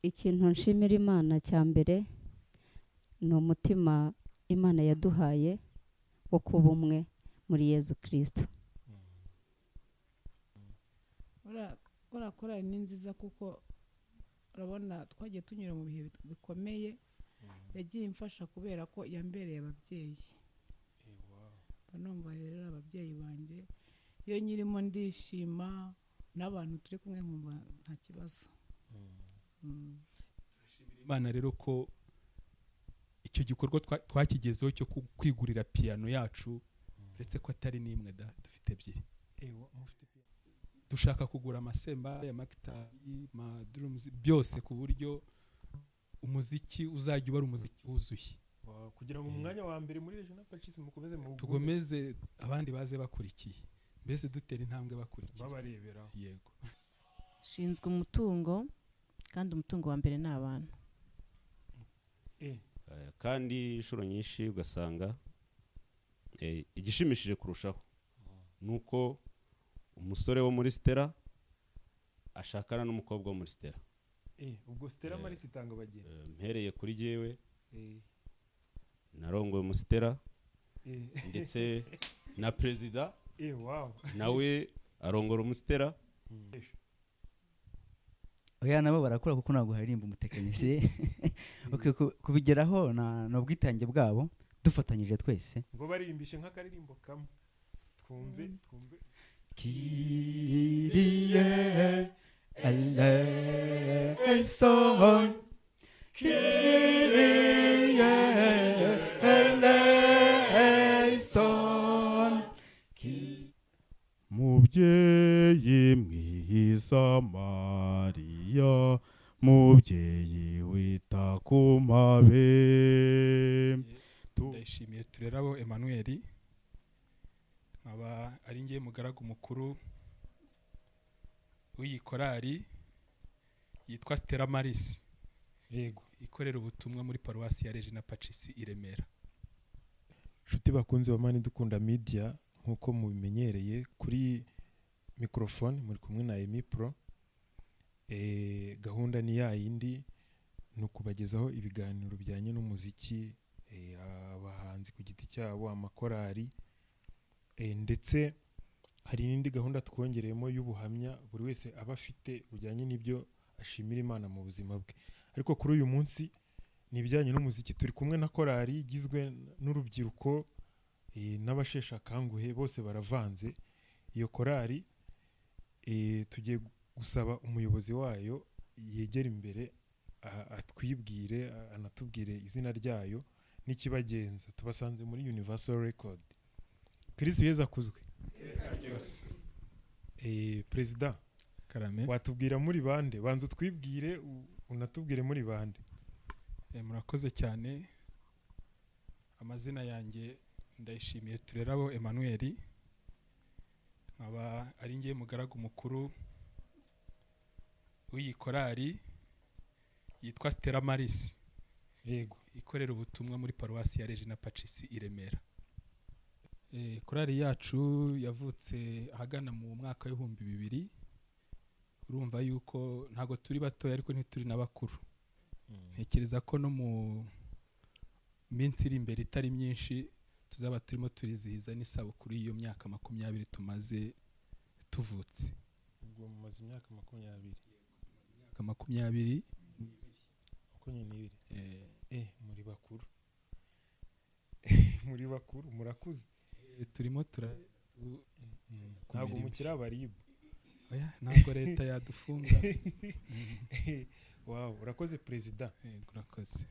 ikintu nshimira Imana cya mbere ni umutima Imana yaduhaye wo kuba umwe muri Yezu Kristo. Korali ni nziza kuko urabona twagiye tunyura mu bihe bikomeye, yagiye imfasha kubera ko yambereye ababyeyi. Numva rero ababyeyi banjye iyo nyirimo ndishima, n'abantu turi kumwe nkumva nta kibazo. Imana rero ko icyo gikorwa twakigezeho cyo kwigurira piano yacu, uretse ko atari n'imwe dufite ebyiri. Dushaka kugura amasemba ya magitari, drums byose ku buryo umuziki uzajya uba umuziki wuzuye, kugira ngo mu mwanya wa mbere muri Regional Pacis mukomeze tugomeze abandi baze bakurikiye, mbese dutera intambwe bakurikiye babarebera. Yego. Shinzwe umutungo kandi umutungo wa mbere ni abantu. Kandi inshuro nyinshi ugasanga igishimishije kurushaho nuko umusore wo muri Stella ashakana n'umukobwa wo muri Stella. Ubwo Stella Marisi itanga bageni. Mpereye kuri jewe narongoye mu Stella ndetse na president nawe arongora mu Stella. Oya nabo barakora kuko ntabwo haririmba umutekinisiye. Kubigeraho no bwitange bwabo dufatanyije twese. Ngo baririmbishe nk'akaririmbo kamwe. Twumve. Kyrie eleison, Kyrie eleison, mubyeyi mwiza Mariya, mubyeyi wita ku mabe. Ndashimiye Turerabo Emmanuel, aba ari ngiye mugaragu mukuru w'iyi korali yitwa Stella Maris. Yego, ikorera ubutumwa muri paruwasi ya Regional Pacis i Remera. Nshuti bakunze bamani dukunda media, nkuko mubimenyereye kuri microphone muri kumwe na Emi Pro. Gahunda ni ya yindi, no kubagezaho ibiganiro bijyanye n'umuziki, abahanzi ku giti cyabo, amakorali, ndetse hari n'indi gahunda twongereyemo y'ubuhamya buri wese aba afite bujyanye n'ibyo ashimira Imana mu buzima bwe. Ariko kuri uyu munsi ni ibijyanye n'umuziki, turi kumwe na korali igizwe n'urubyiruko n'abashesha akanguhe, bose baravanze. Iyo korali tugiye gusaba umuyobozi wayo yegera imbere atwibwire, anatubwire izina ryayo n'ikibagenza. Tubasanze muri Universal Record. Kristo Yezu akuzwe. President Karame, watubwira muri bande? Banza twibwire unatubwire muri bande. Murakoze cyane. Amazina yanjye Ndayishimiye Turerabo Emmanuel, aba ari ngiye mugaragu mukuru w'iyi korali yitwa Stella Maris. Yego, ikorera ubutumwa muri paruwasi ya Regional Pacis i Remera. Korali yacu yavutse ahagana mu mwaka w'ibihumbi 2000. Urumva yuko ntago turi batoya ariko ntituri n'abakuru. Ntekereza ko no mu minsi iri imbere itari myinshi tuzaba turimo turizihiza n'isabukuru y'iyo myaka 20 tumaze tuvutse. ubwo mumaze imyaka 20. Imyaka 20. Muri bakuru. Muri bakuru murakuze. Turimo ntabwo mukira baribu. Oya, ntabwo leta yadufunga. Wow, urakoze President. Urakoze.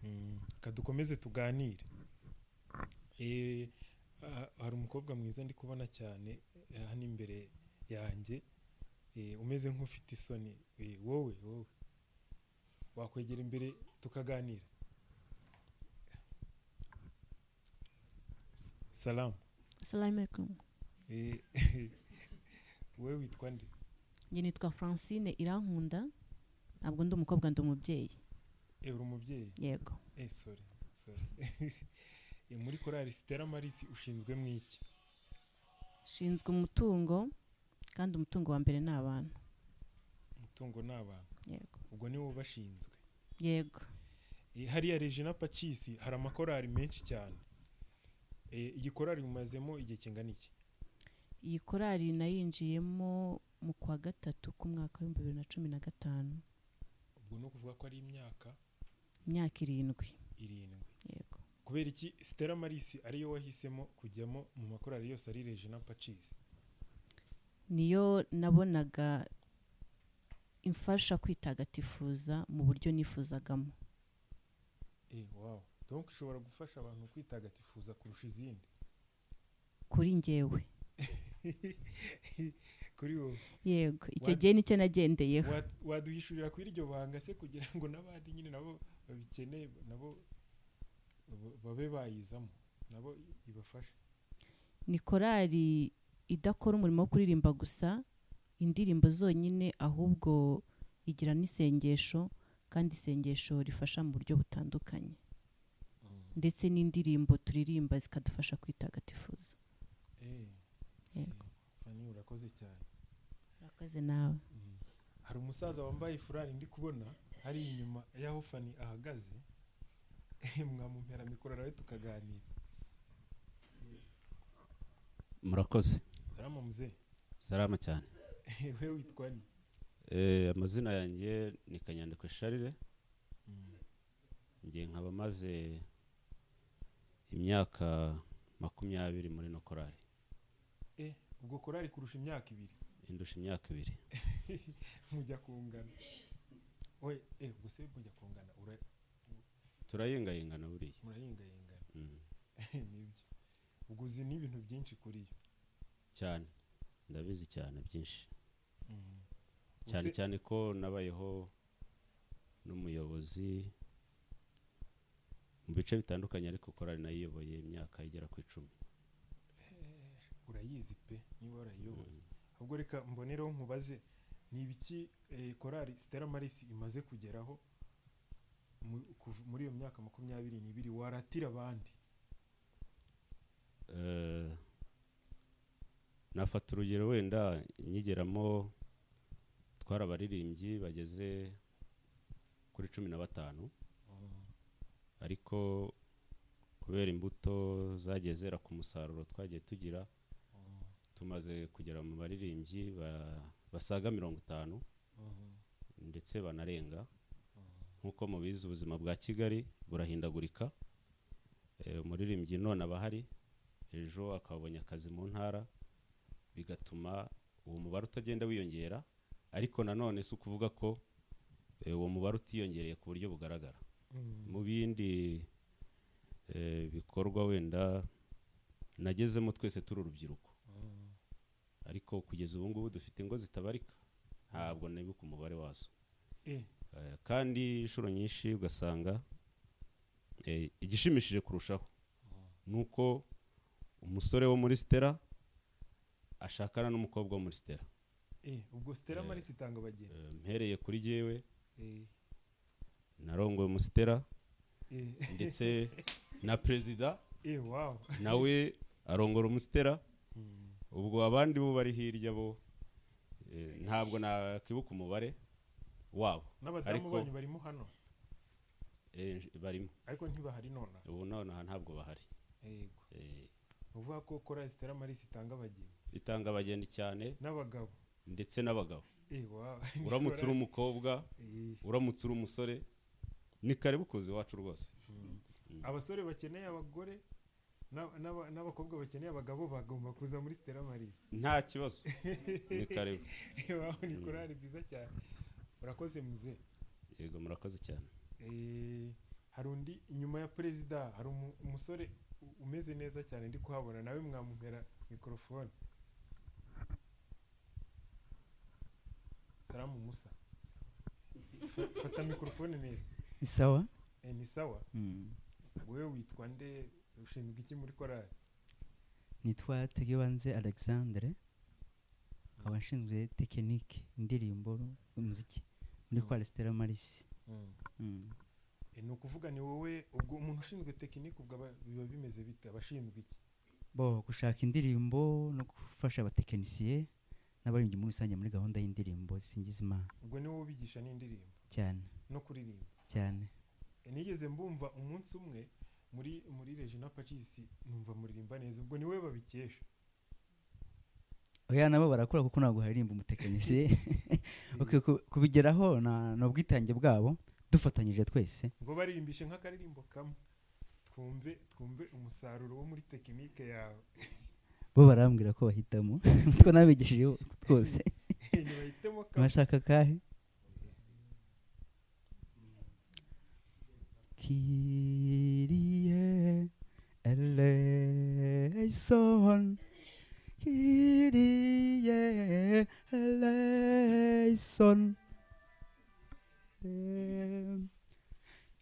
Kadukomeze tuganire. Hari umukobwa mwiza ndi kubona cyane hano imbere yanjye, umeze nk'ufite isoni. Wowe wakwegera imbere tukaganira. Salam. Assalamu alaikum. Wewe witwa nde? Njye nitwa Francine Irankunda, ntabwo ndi umukobwa, ndi umubyeyi. Uri umubyeyi? Yego. Sorry. Muri korali Stella Maris ushinzwe mwiki? Shinzwe umutungo kandi umutungo wa mbere ni abantu. Umutungo ni abantu. Yego. Ubwo ni wo bashinzwe. yego hariya Regina Pacis hari amakorari menshi cyane. Iyi korari mumazemo igihe kingana iki? iyi korari nayinjiyemo mu kwa gatatu k'umwaka wa 2015. Ubwo no kuvuga ko ari imyaka 7 yego. Kubera iki Stella Maris ariyo wahisemo kujyamo mu makorari yose ari Regina Pacis? niyo nabonaga imfasha kwitagatifuza mu buryo nifuzagamo. Wow. Donc ushobora gufasha abantu kwitagatifuza kurusha izindi? Kuri njyewe kuri wowe? Yego, icyo gihe nicyo nagendeyeho. Waduhishurira kuri iryo banga se kugira ngo n'abandi nyine nabo babikeneye nabo babe bayizamo nabo ibafashe? Ni korari idakora umurimo wo kuririmba gusa indirimbo zonyine, ahubwo igira n'isengesho, kandi isengesho rifasha mu buryo butandukanye, ndetse n'indirimbo turirimba zikadufasha kwitagatifuza. Yego. Fani urakoze cyane. Urakoze nawe. Hari umusaza wambaye furari ndi kubona hari inyuma yaho Fani ahagaze. Mwamumpera mikoro nawe tukaganira. Murakoze. Salama mzee. Salama cyane. Wewe witwa ni? Amazina yanjye ni Kanyandekwe Charles. Ngiye nkaba maze imyaka 20 muri no korari. Ubwo korari kurusha imyaka 2? Indusha imyaka 2. Mujya kungana. Oye, ubwo se mujya kungana turayingayingana buriya. Murayingayingana. Nibyo. Ubwo uzi n'ibintu byinshi kuri yo. Cyane. Ndabizi cyane byinshi. Cyane cyane ko nabayeho n'umuyobozi mu bice bitandukanye, ariko korari nayiyoboye imyaka igera ku 10. Urayizi pe niba warayiyoboye. Ahubwo reka mbonereho nkubaze ni ibiki korari Stella Maris imaze kugeraho muri iyo myaka 22 waratira abandi? Nafata urugero wenda nyigeramo twarabaririmbyi bageze kuri 15, ariko kubera imbuto zagezera ku musaruro twagiye tugira, tumaze kugera mu baririmbyi basaga 50 ndetse banarenga. Nkuko mubizi ubuzima bwa Kigali burahindagurika. Umuririmbyi none abahari, ejo akabonye akazi mu ntara, bigatuma uwo mubare utagenda wiyongera, ariko nanone si ukuvuga ko uwo mubare utiyongereye ku buryo bugaragara. Mu bindi bikorwa wenda nagezemo twese turi urubyiruko, ariko kugeza ubu ngubu dufite ingo zitabarika, ntabwo nibuka umubare wazo. Kandi inshuro nyinshi ugasanga igishimishije kurushaho nuko umusore wo muri Stella ashakana n'umukobwa wo muri Stella. Ubwo Stella Maris itanga bageni. Mpereye kuri jewe narongoye mu Stella, ndetse na president wow nawe arongora mu Stella. Ubwo abandi bo bari hirya bo ntabwo nakibuka umubare wabo. N'abadamu banyu barimo hano? Barimo, ariko ntibahari none. Ubu none ntabwo bahari. Yego. Uvuga ko korari Stella Maris itanga abageni? Itanga abageni cyane, n'abagabo ndetse n'abagabo. Wow. Uramutse uri umukobwa, uramutse uri umusore, ni karibu kuzi wacu rwose. Abasore bakeneye abagore n'abakobwa bakeneye abagabo bagomba kuza muri Stella Maris. Nta kibazo. Ni karibu. Ni korari nziza cyane. Urakoze muze. Yego murakoze cyane. Hari undi inyuma ya president, hari umusore umeze neza cyane ndi kuhabona, nawe mwamumpera mikrofone. Salamu Musa. Fata mikrofone neza. Ni sawa? Ni sawa. Wewe witwa nde, ushinzwe iki muri korari? Nitwa Tegebanze Alexandre, abashinzwe tekinike indirimbo umuziki muri kwa Stella Maris. Ni ukuvuga ni wowe ubwo umuntu ushinzwe tekinike, ubwo biba bimeze bite? Abashinzwe iki? Bo gushaka indirimbo no gufasha abatekinisiye n'abaririmbyi muri rusange muri gahunda y'indirimbo singiza Imana. Ubwo ni wowe ubigisha n'indirimbo cyane no kuririmba? cyane. nigeze mbumva umunsi umwe muri Regina Pacis numva muririmba neza, ubwo niwe babikesha. Oya nabo barakora kuko ntabwo haririmba umutekinisiye. Okay, kubigeraho no bwitange bwabo dufatanyije twese ngo baririmbishe nk'akaririmbo kamwe twumve umusaruro wo muri tekinike yawe. bo barambwira ko bahitamo two nabigishije twose. Bahitemo kamwe. Mashaka kahe? Kyrie eleison, Kyrie eleison,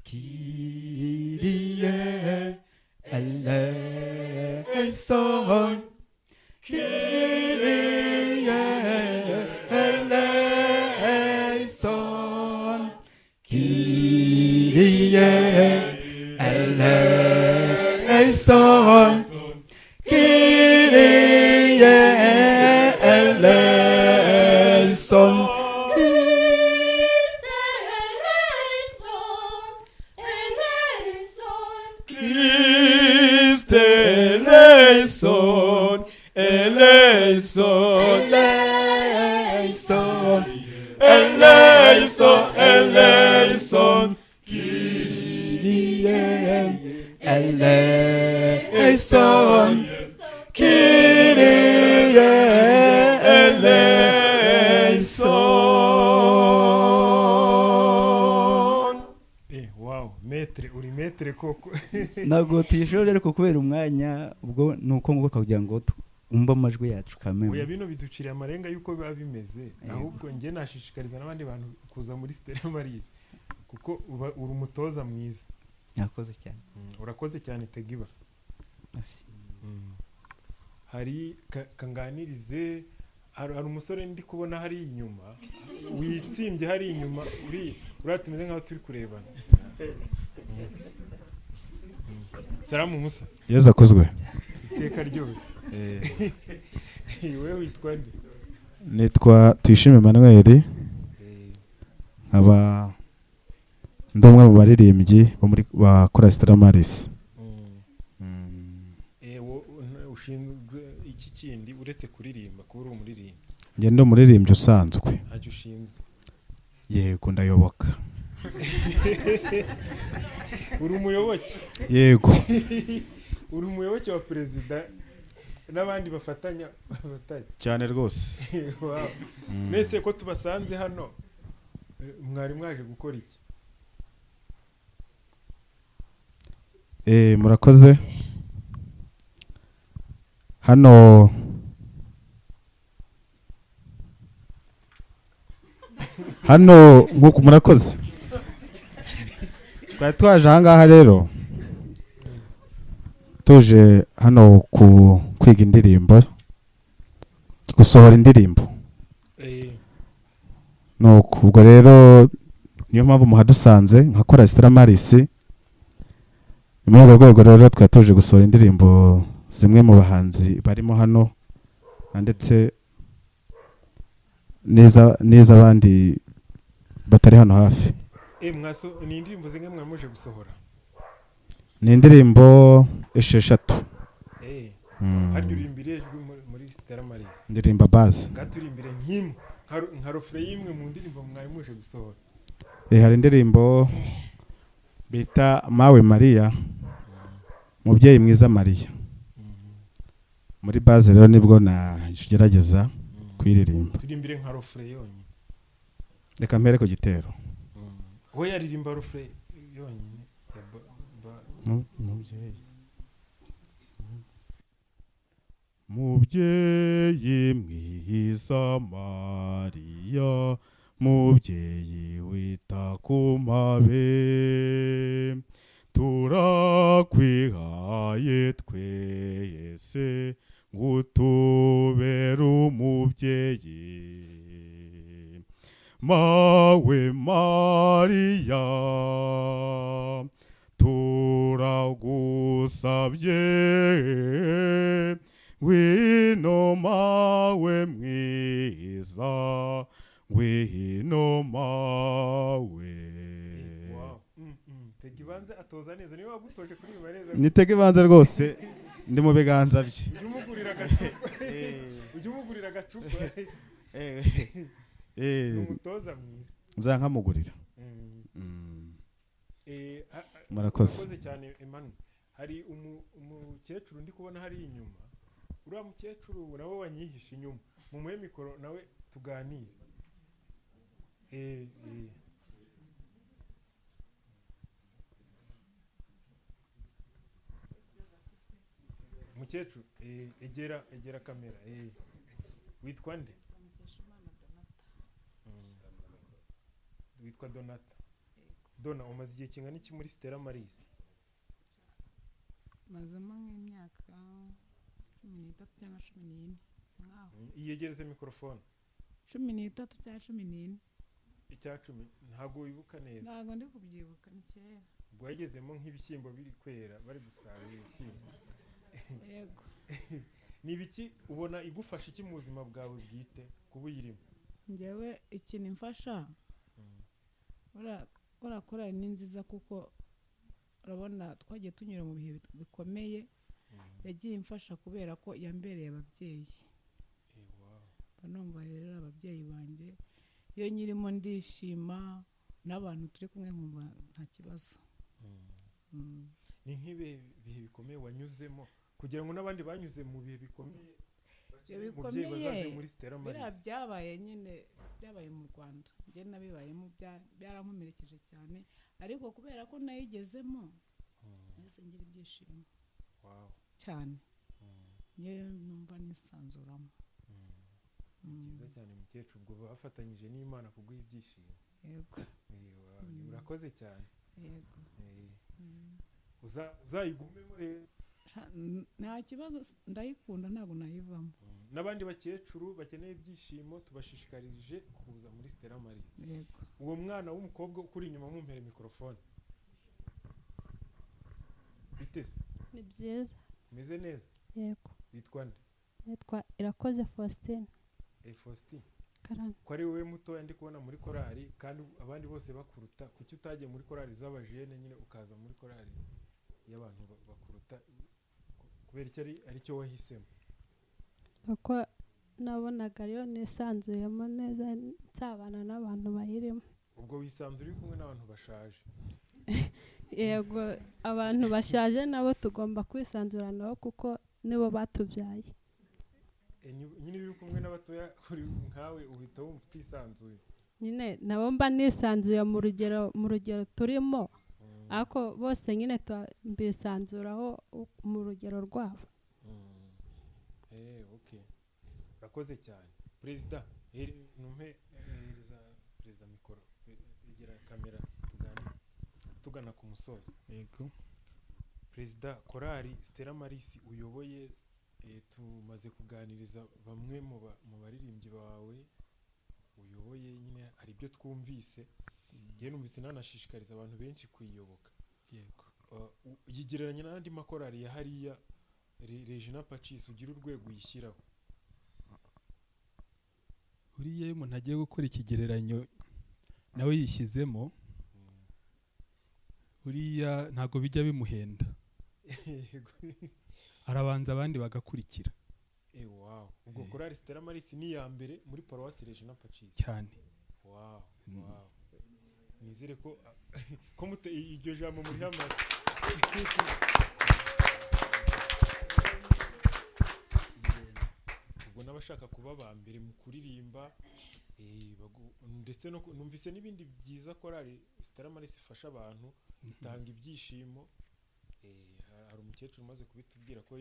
Kyrie eleison, Kyrie eleison, Kyrie eleison, Kyrie eleison. Christ eleison, eleison, eleison, eleison, eleison, Kyrie eleison, Kyrie eleison. Wow, metre uri metre koko. Ntabwo tuyishoje ariko kubera umwanya ubwo nuko ngo kugira ngo umva amajwi yacu kameme. Oya bino biduciriye amarenga yuko biba bimeze, ahubwo ngiye nashishikariza n'abandi bantu kuza muri Stella Maris kuko uri umutoza mwiza. Yakoze cyane. Urakoze cyane Tegiba. Hari kanganirize, hari umusore ndi kubona hari inyuma witsimbye, hari inyuma uratumeze nkaho turi kurebana. Salamu Musa. Yeza kozwe. Iteka ryose. Wewe witwa nde? Nitwa Tuyishime Emmanuel. Nkaba ndomwe mu baririmbyi bo muri bakora Stella Maris. Ushinzwe iki kindi uretse kuririmba kuba uri umuririmbyi? Nge ndo umuririmbyi usanzwe. Ntacyo ushinzwe? Yego ndayoboka. Uri umuyoboke? Yego. Uri umuyoboke wa perezida n'abandi bafatanya cyane rwose. Wow. Nese ko tubasanze hano mwari mwaje gukora iki? Murakoze. Hano nk'uko murakoze. Twari twaje ahangaha rero tuje hano kwiga indirimbo, gusohora indirimbo. Nuko ubwo rero niyo mpamvu muhadusanze nkakora Stella Maris. Muri urwo rwego rero twari tuje gusohora indirimbo zimwe mu bahanzi barimo hano ndetse neza abandi batari hano hafi. Ni indirimbo zimwe mwamuje gusohora? Ni indirimbo 6. Hari urimbire muri Stella Maris? Ndirimba base. Gaturimbire nkimwe nka refre yimwe mu ndirimbo mwamuje gusohora? Hari indirimbo bita Mawe Maria, mubyeyi mwiza Maria. Muri base rero nibwo nagerageza kwiririmba. Turimbire nka refre yonyine. Reka mpere ku gitero. We yaririmba refre yonyine. Mubyeyi mwiza Maria, mubyeyi wita ku mpabe, turakwihaye twese ngutubere umubyeyi. Mawe Maria, turagusabye ngwino mawe mwiza, ngwino mawe. Wow. tega ibanze atoza neza niwe wagutoje kuririmba neza nitega ibanze rwose ndi mu biganza bye. ujye umugurira agacupa ni umutoza mwiza nzankamugurira. murakoze cyane Emmanuel. hari umukecuru ndi kubona hari inyuma, uriya mukecuru nawe wanyihishe inyuma, mumuhe mikoro nawe tuganire. Mukecuru egera kamera. Witwa nde? Witwa Donata. Dona, umaze igihe kingana iki muri Stella Maris? mazemo nk'imyaka 13 cyangwa 14 nkaho. Iyegereze mikrofone. 13 cyangwa 14. Icya 10 ntago wibuka neza. Ntago ndi kubyibuka ni kera. Ubwo yagezemo nk'ibishyimbo biri kwera bari gusarura ibishyimbo. Yego. Nibiki ubona igufasha iki mu buzima bwawe bwite kuba uyirimo? Njyewe ikintu mfasha urakora ni nziza kuko urabona twagiye tunyura mu bihe bikomeye, yagiye imfasha kubera ko yambereye ababyeyi. Banomba rero ababyeyi banjye iyo nyirimo ndishima n'abantu turi kumwe nkumva nta kibazo. Ni nk'ibihe bikomeye wanyuzemo kugira ngo n'abandi banyuze mu bihe bikomeye bazaze muri Stella Maris? Biriya byabaye nyine byabaye mu Rwanda, njye nabibayemo byarankomerekeje cyane, ariko kubera ko nayigezemo nahise ngira ibyishimo cyane, niyo numva nisanzuramo. Byiza cyane mukecuru, ubwo bafatanyije n'Imana kuguha ibyishimo. Yego. Urakoze cyane. Yego. Uzayigumemo rero? Nta kibazo, ndayikunda ntabwo nayivamo. N'abandi bakecuru bakeneye ibyishimo tubashishikarije kuza muri Stella Maris. Yego. Uwo mwana w'umukobwa ukuri inyuma mumpere mikrofone. Bitese? Ni byiza. Meze neza? Yego. Witwa nde? Nitwa Irakoze Faustin. Faustin. Karame. Ko ari wowe muto ndi kubona muri korali kandi abandi bose bakuruta, kuki utagiye muri korali z'abajene nyine ukaza muri korali y'abantu bakuruta? Kubera icyo ari cyo wahisemo? Kuko nabonaga ariyo nisanzuyemo neza, nsabana n'abantu bayirimo. Ubwo wisanzura uri kumwe n'abantu bashaje? Yego, abantu bashaje nabo tugomba kwisanzura nabo kuko nibo batubyaye. Nyine uri kumwe n'abatoya nkawe uhita wumva utisanzuye? Nyine nabo mba nisanzuye mu rugero turimo, ariko bose nyine mbisanzuraho mu rugero rwabo. Okay. Urakoze cyane. Perezida, numpe perezida mikoro, egera kamera tugana ku musozo. Yego. Perezida, korali Stella Maris uyoboye, tumaze kuganiriza bamwe mu baririmbyi bawe uyoboye, nyine hari ibyo twumvise, ngiye numvise nanashishikariza abantu benshi kuyiyoboka. Yego. Yigereranya n'andi makorali ya hariya Regina Pacis, ugira urwego uyishyiraho? Uriya umuntu agiye gukora ikigereranyo nawe yishyizemo, uriya ntago bijya bimuhenda. Arabanza abandi bagakurikira. Wow. Ubwo korali Stella Maris ni ya mbere muri Paroisse Regina Pacis cyane. Wow. Nizere ko mute iryo jambo muri hamwe. Ubwo n'abashaka kuba ba mbere mu kuririmba, ndetse no numvise n'ibindi byiza korali Stella Maris ifasha abantu itanga ibyishimo. Hari umukecuru umaze kubitubwira ko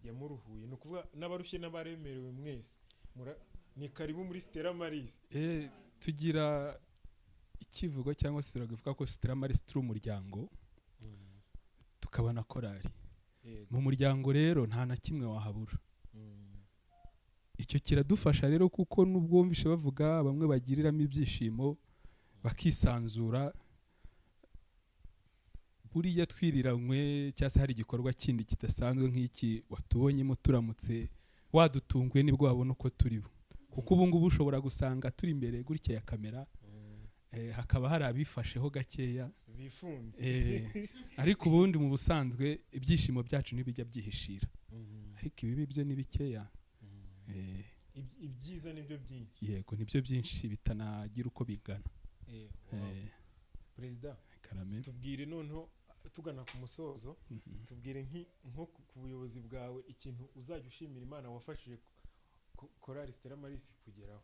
yamuruhuye, ni ukuvuga n'abarushye n'abaremerewe mwese ni karibu muri Stella Maris. Tugira ikivugo cyangwa se turavuga ko Stella Maris turi umuryango, tukaba na korali. Mu muryango rero nta na kimwe wahabura. Icyo kiradufasha rero kuko nubwo wumvishe bavuga bamwe bagiriramo ibyishimo bakisanzura, buriya twiriranywe cyangwa se hari igikorwa kindi kidasanzwe nk'iki watubonyemo turamutse wadutunguye nibwo wabona uko turibo, kuko ubu ngubu ushobora gusanga turi imbere gutya ya kamera, hakaba hari abifasheho gakeya bifunze ariko ubundi mu busanzwe ibyishimo byacu ntibijya byihishira ariko ibibi byo ni bikeya ibyiza nibyo byinshi yego nibyo byinshi bitanagira uko bingana perezida Karame tubwire noneho tugana ku musozo tubwire nko ku buyobozi bwawe ikintu uzajya ushimira Imana wafashije korali Stella Maris kugeraho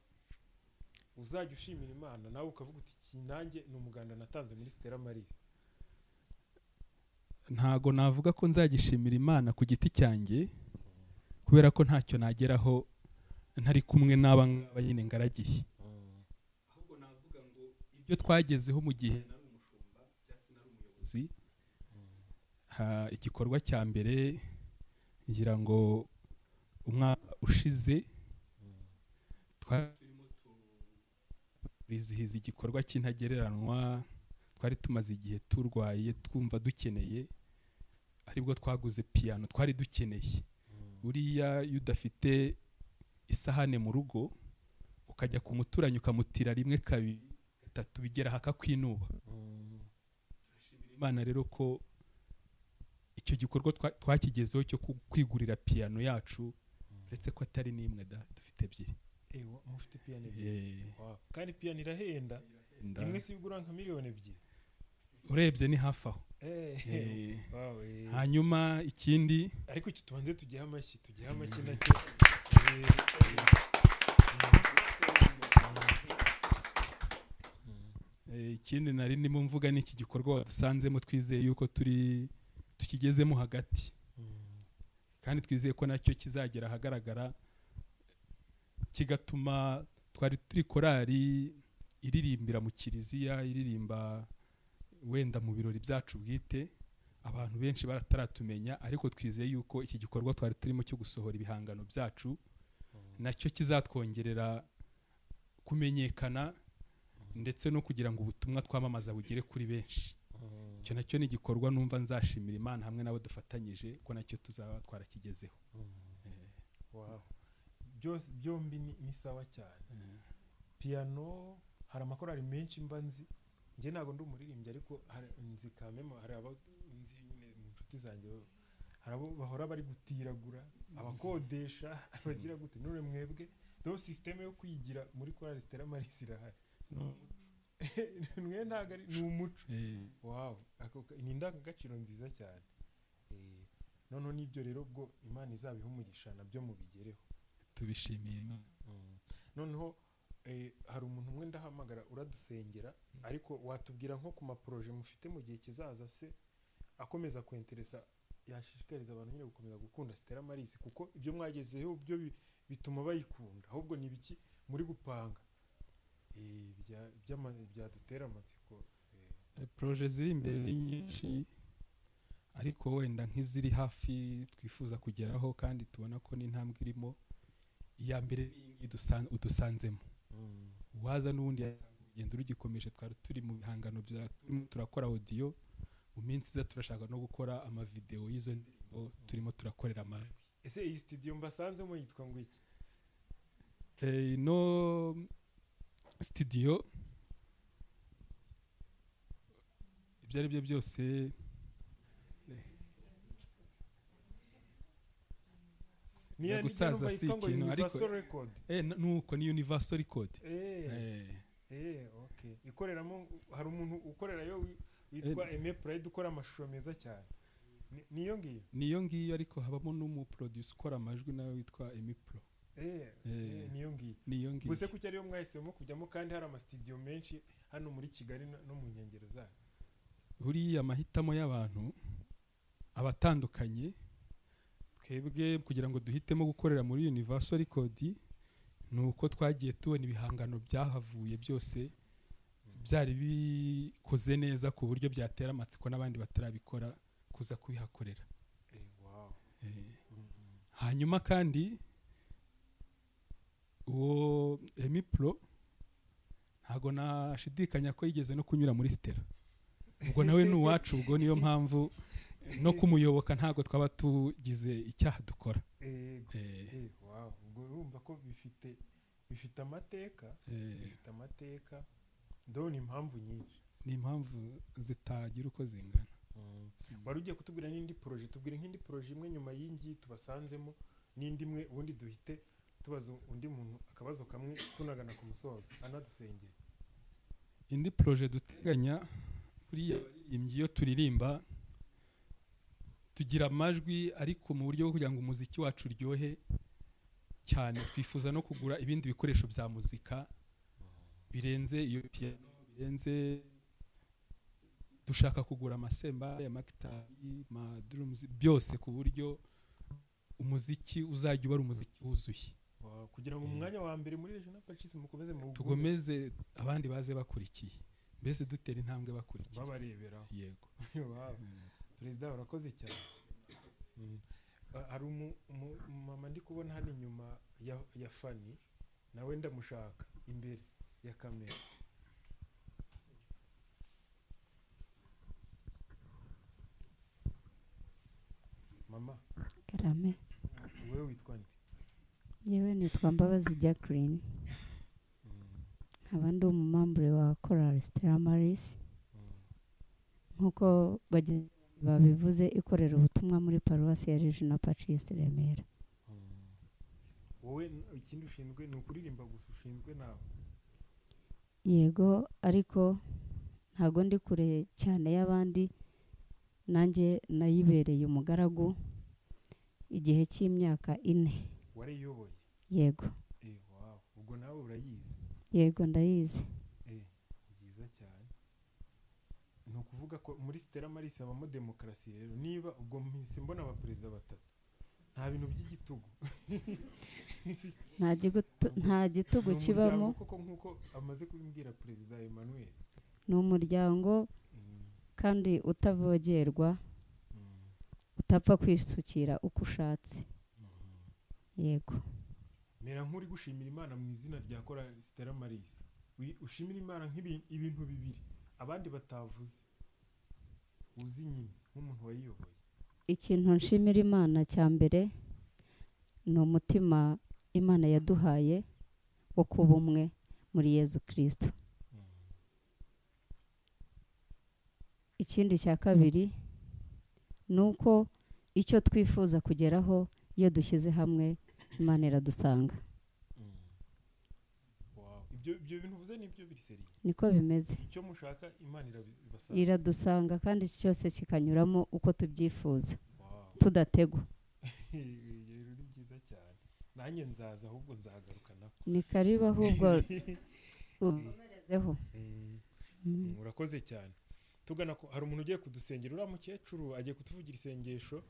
uzajya ushimira Imana nawe ukavuga uti nanjye ni umuganda natanze muri Stella Maris. ntago navuga ko nzagishimira Imana ku giti cyanjye kubera ko ntacyo nageraho ntari kumwe n'aba nyine ngaragiye ahubwo navuga ngo ibyo twagezeho mu gihe nari umushumba cyangwa se nari umuyobozi igikorwa cya mbere ngira ngo umwaka ushize turimo turizihiza igikorwa cy'intagereranwa twari tumaze igihe turwaye twumva dukeneye aribwo twaguze piano twari dukeneye buriya iyo udafite isahane mu rugo ukajya ku muturanyi ukamutira rimwe kabiri gatatu bigera hakakwinuba Imana rero ko icyo gikorwa twakigezeho cyo kwigurira piano yacu uretse ko atari n'imwe dufite ebyiri mufite piano ebyiri kandi piano irahenda imwe si igura nka miliyoni ebyiri urebye ni hafi aho hanyuma ikindi ariko icyo tubanze tugihe amashyi nacyo ikindi nari ndimo mvuga n'iki gikorwa dusanzemo twizeye yuko tukigezemo hagati kandi twizeye ko nacyo kizagera ahagaragara kigatuma twari turi korali iririmbira mu kiliziya iririmba wenda mu birori byacu bwite abantu benshi bataratumenya ariko twizeye yuko iki gikorwa twari turimo cyo gusohora ibihangano byacu nacyo kizatwongerera kumenyekana ndetse no kugira ngo ubutumwa twamamaza bugere kuri benshi icyo nacyo ni igikorwa numva nzashimira Imana hamwe n'abo dufatanyije ko nacyo tuzaba twarakigezeho byombi ni sawa cyane piano hari amakorali menshi mba nzi njye ntabwo ndi umuririmbyi ariko nzi kamemo hari nzi nyine mu nshuti zanjye hari abo bahora bari gutiragura abakodesha abagira gute none mwebwe do system yo kwigira muri korali Stella Maris irahari mwe ntabwo ari ni umuco ni indangagaciro nziza cyane noneho n'ibyo rero ubwo Imana izabiha umugisha nabyo mubigereho tubishimiye Imana noneho hari umuntu umwe ndahamagara uradusengera ariko watubwira nko ku maproje mufite mu gihe kizaza se akomeza kwenteresa yashishikariza abantu nyine gukomeza gukunda Stella Maris kuko ibyo mwagezeho byo bituma bayikunda ahubwo ni biki muri gupanga byadutera amatsiko proje ziri imbere ni nyinshi ariko wenda nk'iziri hafi twifuza kugeraho kandi tubona ko n'intambwe irimo iya mbere udusanzemo waza n'ubundi urugendo rugikomeje twari turi mu bihangano turakora audio mu minsi iza turashaka no gukora amavideo y'izo ndirimbo turimo turakorera amajwi ese iyi studio mbasanzemo yitwa ngo iki no studio ibyo ari byo byose niya gusaza si ikintu ariko nuko ni Universal Record okay ikoreramo hari umuntu ukorerayo witwa Aime Pride ukora amashusho meza cyane niyo ngiyo ariko habamo n'umuproducer ukora amajwi nawe witwa Aime Pro niyo ngiyo gusa kuki ariyo mwahisemo kujyamo kandi hari ama studio menshi hano muri Kigali no mu nkengero zayo buriya amahitamo y'abantu abatandukanye twebwe kugira ngo duhitemo gukorera muri Universal Record nuko twagiye tubona ibihangano byahavuye byose byari bikoze neza ku buryo byatera amatsiko n'abandi batarabikora kuza kubihakorera hanyuma kandi uwo Aime Pro ntago nashidikanya ko yigeze no kunyura muri Stella ubwo nawe ni uwacu ubwo niyo mpamvu no kumuyoboka ntago twaba tugize icyaha dukora ubwo urumva ko bifite amateka ndabona impamvu nyinshi ni impamvu zitagira uko zingana. wari ugiye kutubwira n'indi poroje, tubwire nk'indi poroje imwe nyuma y'ingi tubasanzemo n'indi imwe ubundi duhite tubaza undi muntu akabazo kamwe tunagana ku musozo anadusengera. Indi proje duteganya buriya baririmbyi iyo turirimba tugira amajwi ariko mu buryo bwo kugira ngo umuziki wacu uryohe cyane twifuza no kugura ibindi bikoresho bya muzika birenze iyo piano, birenze dushaka kugura amasemba y'amakitari, ma drums byose ku buryo umuziki uzajya uba ari umuziki wuzuye. Kugira ngo mu mwanya wa mbere muri Regional Pacis mukomeze mu tugomeze abandi baze bakurikiye, mbese dutera intambwe bakurikiye babarebera. Yego. Perezida urakoze cyane. Hari mama ndi kubona hano inyuma ya Fanny nawe ndamushaka imbere ya kamera. Mama Karame. Wewe witwa nde? Yewe nitwa Mbabazi Jacqueline. Nkaba ndi umumambure wa Chorale Stella Maris. Nkuko babivuze ikorera ubutumwa muri paruwasi ya Regional Pacis Remera. Wowe ikindi ushinzwe ni ukuririmba gusa, ushinzwe nawe? Yego, ariko ntago ndi kure cyane y'abandi, nanjye nayibereye umugaragu igihe cy'imyaka 4. Wariyoboye? Yego. Wow, ubwo nawe urayizi? Yego ndayizi. Byiza cyane. No kuvuga ko muri Stella Maris habamo demokarasi rero, niba ubwo mpise mbona abaperezida batatu, nta bintu by'igitugu. Nta gitugu kibamo koko nkuko amaze kubimbwira Perezida Emmanuel. Ni umuryango kandi utavogerwa, utapfa kwisukira uko ushatse. Yego. Mera nk'uri gushimira Imana mu izina rya Chorale Stella Maris. Ushimira Imana nk'ibintu bibiri abandi batavuze, uzi nyine nk'umuntu wayiyoboye. Ikintu nshimira Imana cya mbere ni umutima Imana yaduhaye wo kuba umwe muri Yezu Kristo. Ikindi cya kabiri nuko icyo twifuza kugeraho iyo dushyize hamwe Imana iradusanga. Ibyo bintu uvuze nibyo biri seri? Niko bimeze. Icyo mushaka Imana irabasanga. Iradusanga kandi cyose kikanyuramo uko tubyifuza. Tudategwa. Rero ni byiza cyane. Nanjye nzaza ahubwo nzagaruka nako. Ni kariba ahubwo umerezeho. Urakoze cyane. Tugana ko hari umuntu ugiye kudusengera, uriya mukecuru agiye kutuvugira isengesho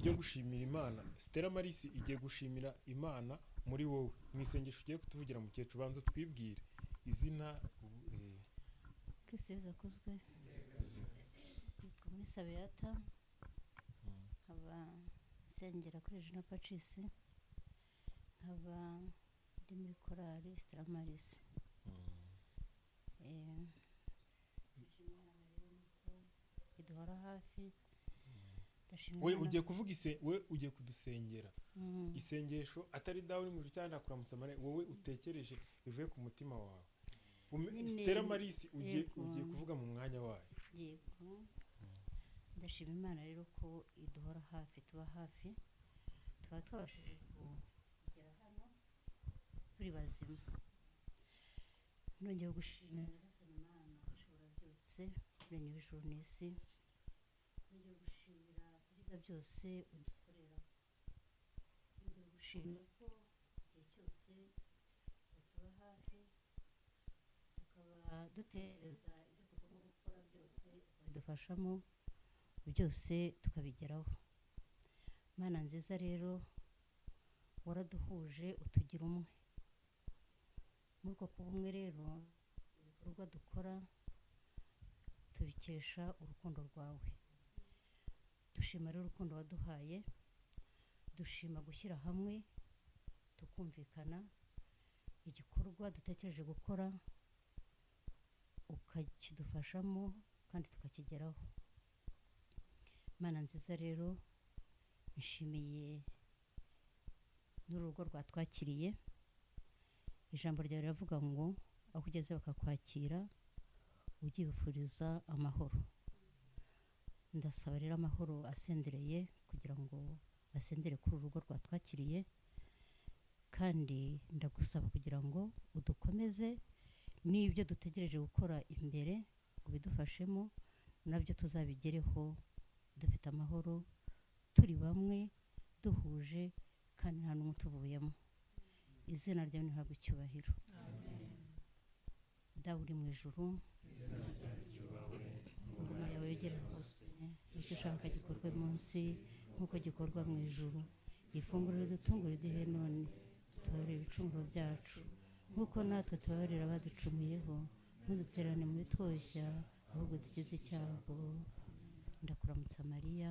ryo gushimira Imana. Stella Maris igiye gushimira Imana muri wowe. Mu isengesho ugiye kutuvugira mukecuru, banza twibwire izina. Kristo Yezu akuzwe. Yitwa Misa Beata. Nkaba nsengera kuri Regional Pacis. Nkaba ndi muri Chorale Stella Maris. Iduhora hafi. We ugiye kuvuga we ugiye kudusengera isengesho atari dawe mu cyane kuramutsa Mare, wowe utekereje bivuye ku mutima wawe. Stella Maris ugiye kuvuga mu mwanya wayo. Yego. Ndashima Imana rero ko iduhora hafi, tuba hafi, tukaba twabashije kugera hano turi bazima. Nongeye gushimira Imana ishobora byose, uremye ijuru n'isi. Nongeye gushimira ibyiza byose udukorera. Nongeye gushimira ko igihe cyose tuba hafi, tukaba dutekereza ibyo tugomba gukora byose, ukabidufashamo byose tukabigeraho. Mana nziza rero, waraduhuje utugira umwe. Muri uko kuba umwe rero, ibikorwa dukora tubikesha urukundo rwawe. Dushima rero urukundo waduhaye, dushima gushyira hamwe tukumvikana igikorwa dutekereje gukora ukakidufashamo kandi tukakigeraho. Mana nziza rero, nshimiye n'urugo rwatwakiriye. Ijambo ryawe riravuga ngo aho ugeze bakakwakira ugifuriza amahoro. Ndasaba rero amahoro asendereye kugira ngo basendere kuri urugo rwatwakiriye, kandi ndagusaba kugira ngo udukomeze n'ibyo dutegereje gukora imbere ubidufashemo, nabyo tuzabigereho dufite amahoro, turi bamwe, duhuje, kandi nta n'umwe utuvuyemo. Izina ryawe nihabwe icyubahiro. Dawe uri mu ijuru, ingoma yawe yegere hose, icyo ushaka gikorwe munsi nk'uko gikorwa mu ijuru. Ifunguro ridutungura iduhe none, tubabarire ibicumuro byacu nk'uko natwe tubabarira abaducumuyeho, ntuduterane mu bitwoshya, ahubwo dukize icyago. Ndakuramutsa Mariya,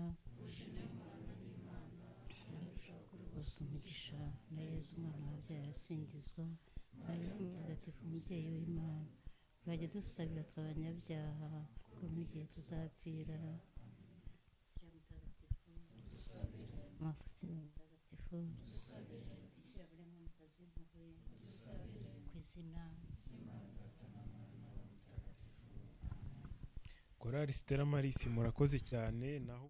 rwose umugisha na Yezu umwana wabyaye arasingizwa, ari mutagatifu umubyeyi w'Imana, urajya dusabira tw'abanyabyaha kuko n'igihe tuzapfira. Mafusine mutagatifu, bikira buremwa mukazi w'impuhwe, ku izina Korali Stella Maris, murakoze cyane. Naho